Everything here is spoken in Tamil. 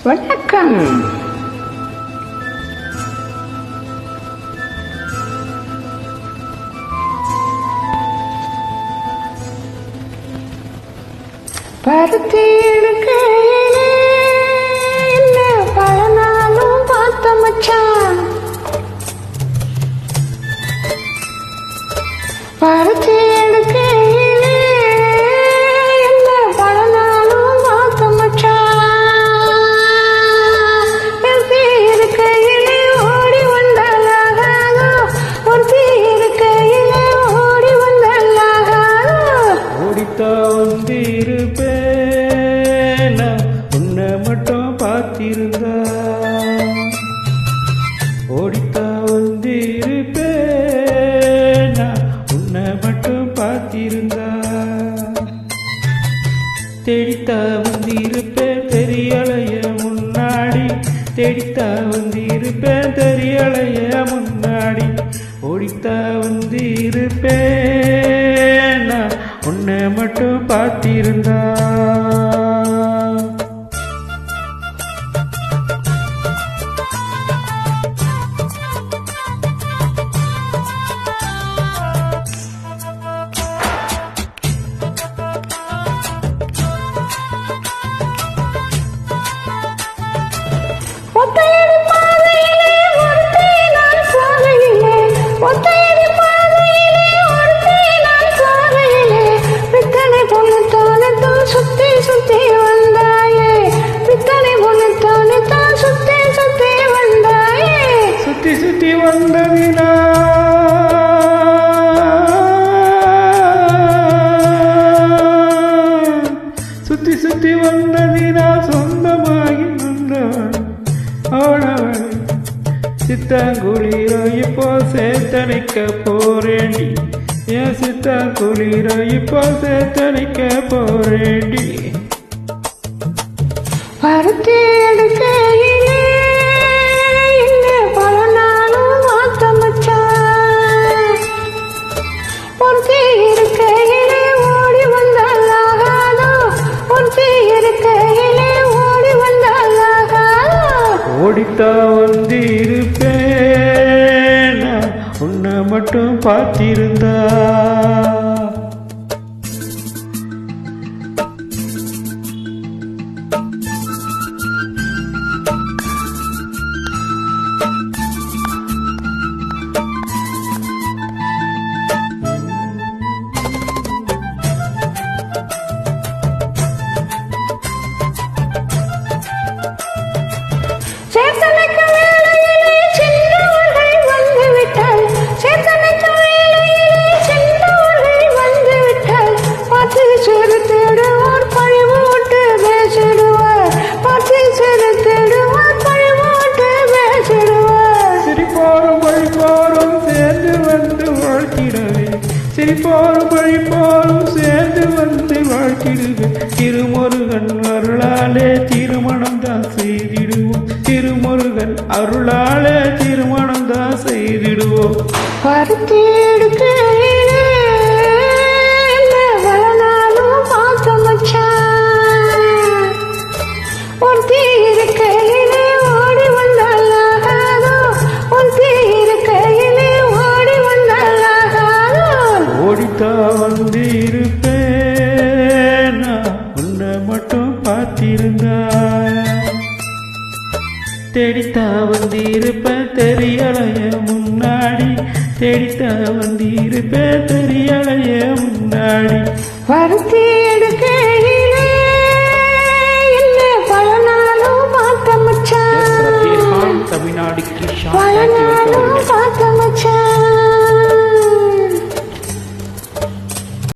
வணக்கம். பருத்தி எடுக்கையிலே என்ன பல நாளும் பார்த்த மச்சான். பருத்தி எடுக்கையிலே என்ன பல நாளும் பார்த்த மச்சான். பருத்தி இருக்கையிலே ஓடி வந்தாலாகாதோ, பருத்தி இருக்கையிலே ஓடி வந்தாலாகாதோ. ஓடித்தா வந்திருப்பேன் உன்னை மட்டும் பார்த்திருந்தா. ஓடித்தா வந்திருப்பேன் உன்னை மட்டும் பார்த்திருந்தா. தேடித்தா வந்திருப்பேன் தெரியலைய முன்னாடி. தேடித்தா வந்திருப்பேன் தெரியலைய முன்னாடி. ஓடித்தா வந்திருப்பேன் உன்னை மட்டும் பார்த்திருந்தா. ஒத்தையடி பாதையிலே ஒருத்தி நான் போகையிலே, ஒத்தையடி பாதையிலே ஒருத்தி நான் போகையிலே, பித்தனை பொண்ணுத்தானே தான் சுத்தி சுத்தி வந்தாயே. பித்தனை பொண்ணுத்தானே தான் சுத்தி சுத்தி வந்தாயே. சுத்தி சுத்தி வந்ததினா சுத்தி சுத்தி வந்ததினா சொந்தமாகி வந்தவன் அவனவன். சித்தாங்குளிர இப்போ சேத்தனைக்க போறேண்டி. என் சித்தாங்குளிர இப்போ சேத்தனைக்க போறேண்டி. பருத்தி எடுக்கையிலே என்ன பல நாளும் பார்த்த மச்சான். பருத்தி இருக்கையிலே ஓடி வந்தாலாகாதோ, பருத்தி இருக்கையிலே ஓடி வந்தாலாகாதோ. ஓடித்தா வந்திருப்பேன் உன்னை மட்டும் பார்த்திருந்தா. சேத்தனைக்க வேளையிலே சின்னவர்கள் வந்து விட்டால், சேத்தனைக்க வேளையிலே சின்னவர்கள் வந்து விட்டால், பார்த்து சிறு தேடுவார் பழிவோட்டு பேசிடுவார். பார்த்து சிறு தேடுவார் பழிவோட்டு பேசிடுவார். சிரிப்போரும் வழிபோரும் சேர்ந்து வந்து வாழ்த்திடவே. சிரிப்போரும் வழிபோரும் சேர்ந்து வந்து வாழ்த்திடுவே. திருமுருகன் அருளாலே திருமணம் தான் செய்திடுவோம். திருமுருகன் அருளாலே திருமணம் தான் செய்திடுவோம். பருத்தி எடுக்கையிலே என்ன பல நாளும் பார்த்த மச்சான். ஒருத்தி இருக்கையிலே ஓடி வந்தாலாகாதோ, ஒருத்தி இருக்கையிலே ஓடி வந்தாலாகாதோ. ஓடித்தா வந்திருப்பேன் உன்னை மட்டும் பார்த்திருந்தா. தேடித்தா வந்திருப்பேன் தெரியலைய முன்னாடி. தேடித்தா வந்திருப்பேன் தெரியலைய முன்னாடி. பருத்தி எடுக்கையிலே என்ன பல நாளும் பார்த்த மச்சான். தமிழ்நாடு பல நாளும் பார்த்த